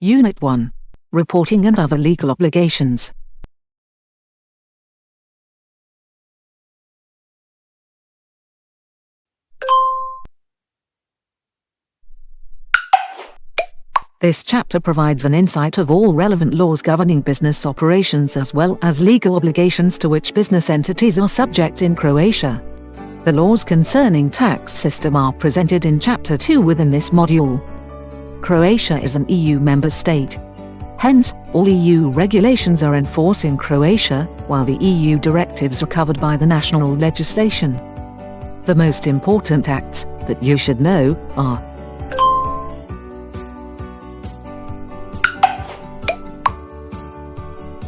Unit 1. Reporting and other legal obligations. This chapter provides an insight of all relevant laws governing business operations as well as legal obligations to which business entities are subject in Croatia. The laws concerning tax system are presented in Chapter 2 within this module. Croatia is an EU member state. Hence, all EU regulations are in force in Croatia, while the EU directives are covered by the national legislation. The most important acts that you should know are: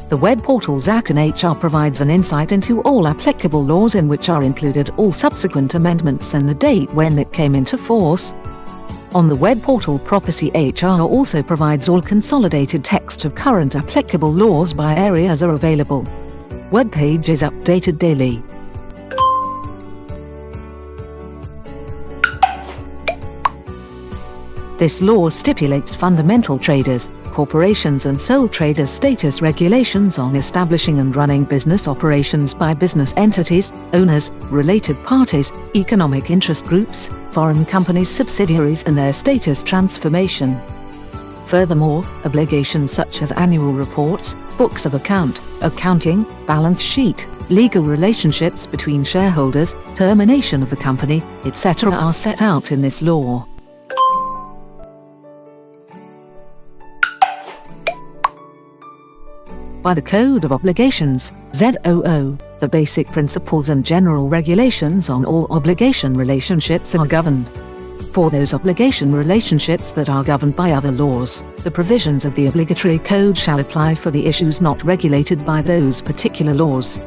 the web portal Zakon HR provides an insight into all applicable laws in which are included all subsequent amendments and the date when it came into force. On the web portal Property HR also provides all consolidated text of current applicable laws by areas are available. Web page is updated daily. This law stipulates fundamental traders, corporations and sole traders status regulations on establishing and running business operations by business entities, owners, related parties, economic interest groups, foreign companies, subsidiaries and their status transformation. Furthermore, obligations such as annual reports, books of account, accounting, balance sheet, legal relationships between shareholders, termination of the company, etc. are set out in this law. By the Code of Obligations, ZOO, the basic principles and general regulations on all obligation relationships are governed. For those obligation relationships that are governed by other laws, the provisions of the obligatory code shall apply for the issues not regulated by those particular laws.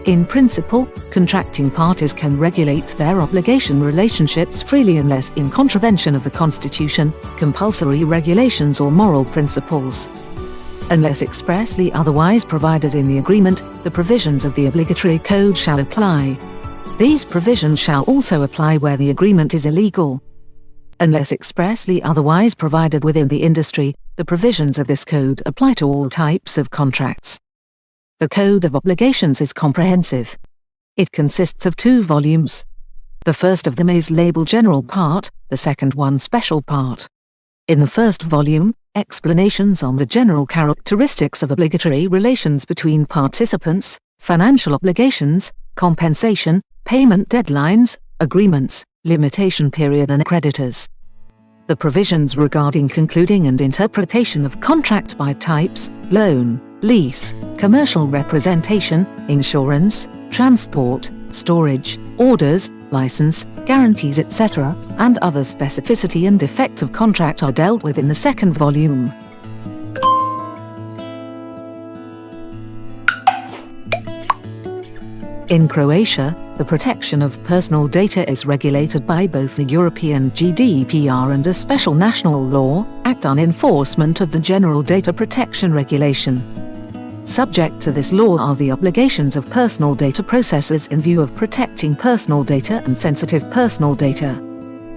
In principle, contracting parties can regulate their obligation relationships freely unless in contravention of the Constitution, compulsory regulations or moral principles. Unless expressly otherwise provided in the agreement, the provisions of the obligatory code shall apply. These provisions shall also apply where the agreement is illegal. Unless expressly otherwise provided within the industry, the provisions of this code apply to all types of contracts. The Code of Obligations is comprehensive. It consists of 2 volumes. The first of them is labeled General Part, the second one Special Part. In the first volume, explanations on the general characteristics of obligatory relations between participants, financial obligations, compensation, payment deadlines, agreements, limitation period and creditors. The provisions regarding concluding and interpretation of contract by types, loan, lease, commercial representation, insurance, transport, storage, orders, license, guarantees etc., and other specificity and effect of contract are dealt with in the second volume. In Croatia, the protection of personal data is regulated by both the European GDPR and a special national law, Act on Enforcement of the General Data Protection Regulation. Subject to this law are the obligations of personal data processors in view of protecting personal data and sensitive personal data.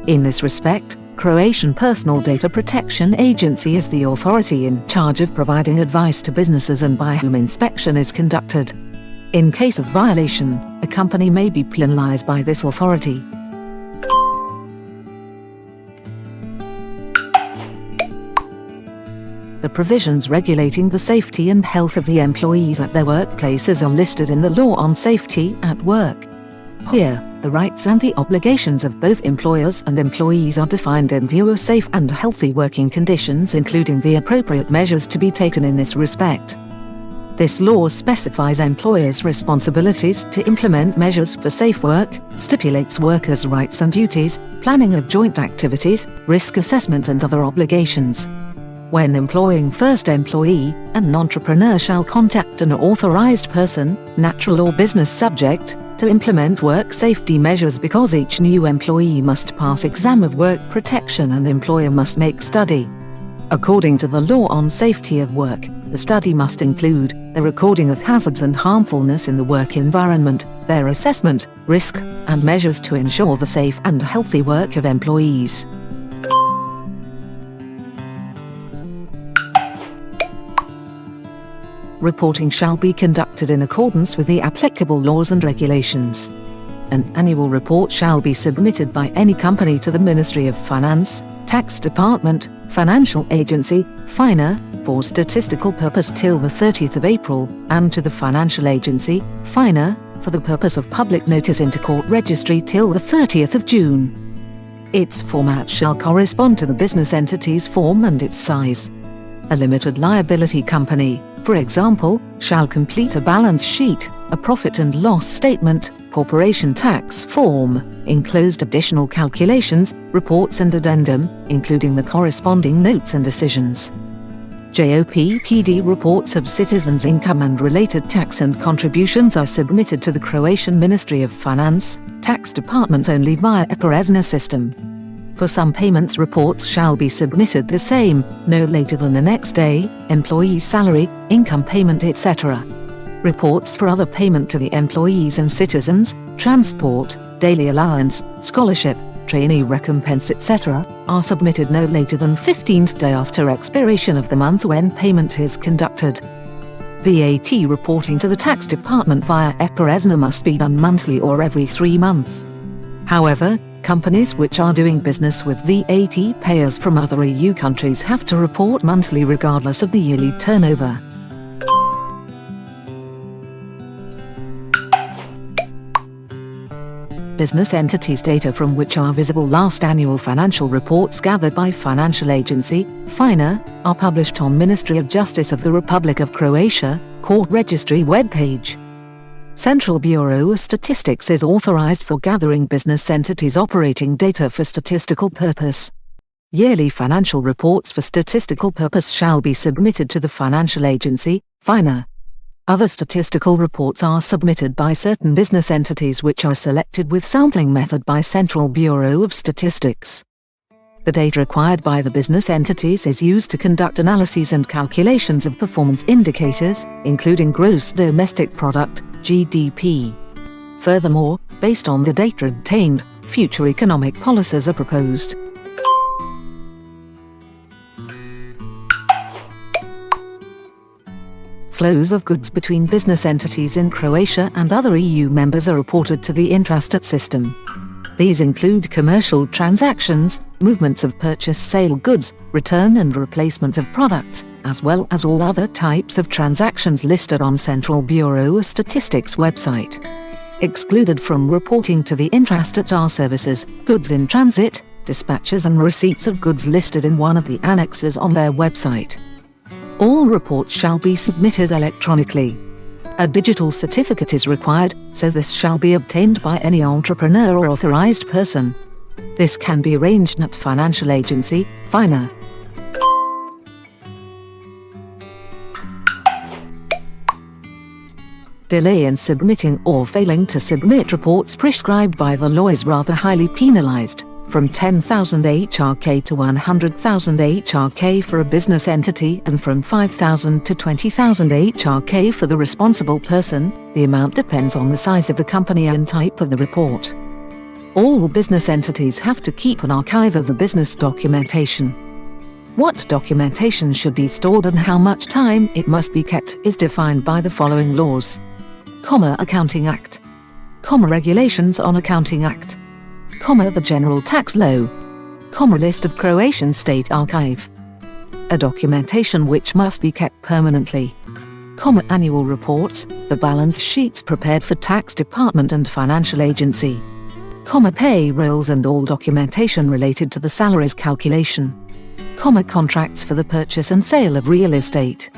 In this respect, Croatian Personal Data Protection Agency is the authority in charge of providing advice to businesses and by whom inspection is conducted. In case of violation, a company may be penalized by this authority. The provisions regulating the safety and health of the employees at their workplaces are listed in the Law on Safety at Work. Here, the rights and the obligations of both employers and employees are defined in view of safe and healthy working conditions, including the appropriate measures to be taken in this respect. This law specifies employers' responsibilities to implement measures for safe work, stipulates workers' rights and duties, planning of joint activities, risk assessment and other obligations. When employing first employee, an entrepreneur shall contact an authorized person, natural or business subject, to implement work safety measures because each new employee must pass exam of work protection and employer must make study. According to the Law on Safety of Work, the study must include the recording of hazards and harmfulness in the work environment, their assessment, risk, and measures to ensure the safe and healthy work of employees. Reporting shall be conducted in accordance with the applicable laws and regulations. An annual report shall be submitted by any company to the Ministry of Finance, Tax Department, Financial Agency, FINA, for statistical purpose till the 30th of April, and to the Financial Agency, FINA, for the purpose of public notice into court registry till the 30th of June. Its format shall correspond to the business entity's form and its size. A limited liability company, for example, shall complete a balance sheet, a profit and loss statement, corporation tax form, enclosed additional calculations, reports and addendum, including the corresponding notes and decisions. JOPPD reports of citizens' income and related tax and contributions are submitted to the Croatian Ministry of Finance, Tax Department only via e-Porezna system. For some payments, reports shall be submitted the same, no later than the next day, employee salary, income payment etc. Reports for other payment to the employees and citizens, transport, daily allowance, scholarship, trainee recompense etc., are submitted no later than 15th day after expiration of the month when payment is conducted. VAT reporting to the Tax Department via e-Porezna must be done monthly or every 3 months. However, companies which are doing business with VAT payers from other EU countries have to report monthly regardless of the yearly turnover. Business entities data from which are visible last annual financial reports gathered by Financial Agency, FINA, are published on Ministry of Justice of the Republic of Croatia, Court Registry webpage. Central Bureau of Statistics is authorized for gathering business entities operating data for statistical purpose. Yearly financial reports for statistical purpose shall be submitted to the Financial Agency, FINA. Other statistical reports are submitted by certain business entities which are selected with sampling method by Central Bureau of Statistics. The data acquired by the business entities is used to conduct analyses and calculations of performance indicators, including gross domestic product, GDP. Furthermore, based on the data obtained, future economic policies are proposed. Flows of goods between business entities in Croatia and other EU members are reported to the Intrastat system. These include commercial transactions, movements of purchase-sale goods, return and replacement of products, as well as all other types of transactions listed on Central Bureau of Statistics website. Excluded from reporting to the Intrastat are services, goods in transit, dispatches and receipts of goods listed in one of the annexes on their website. All reports shall be submitted electronically. A digital certificate is required, so this shall be obtained by any entrepreneur or authorized person. This can be arranged at Financial Agency, FINA. Delay in submitting or failing to submit reports prescribed by the law is rather highly penalized, from 10,000 HRK to 100,000 HRK for a business entity and from 5,000 to 20,000 HRK for the responsible person. The amount depends on the size of the company and type of the report. All business entities have to keep an archive of the business documentation. What documentation should be stored and how much time it must be kept is defined by the following laws. Accounting Act. Regulations on Accounting Act. The General Tax Law. List of Croatian State Archive. A documentation which must be kept permanently. Annual reports, the balance sheets prepared for Tax Department and Financial Agency. Payrolls and all documentation related to the salaries calculation. Contracts for the purchase and sale of real estate.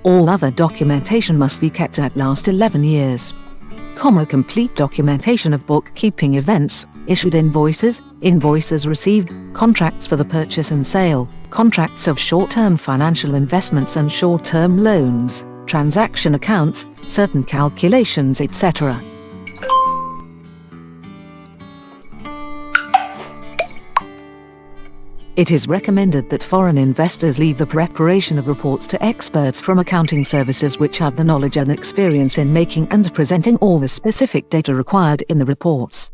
All other documentation must be kept at last 11 years. Complete documentation of bookkeeping events, issued invoices, invoices received, contracts for the purchase and sale, contracts of short-term financial investments and short-term loans, transaction accounts, certain calculations etc. It is recommended that foreign investors leave the preparation of reports to experts from accounting services which have the knowledge and experience in making and presenting all the specific data required in the reports.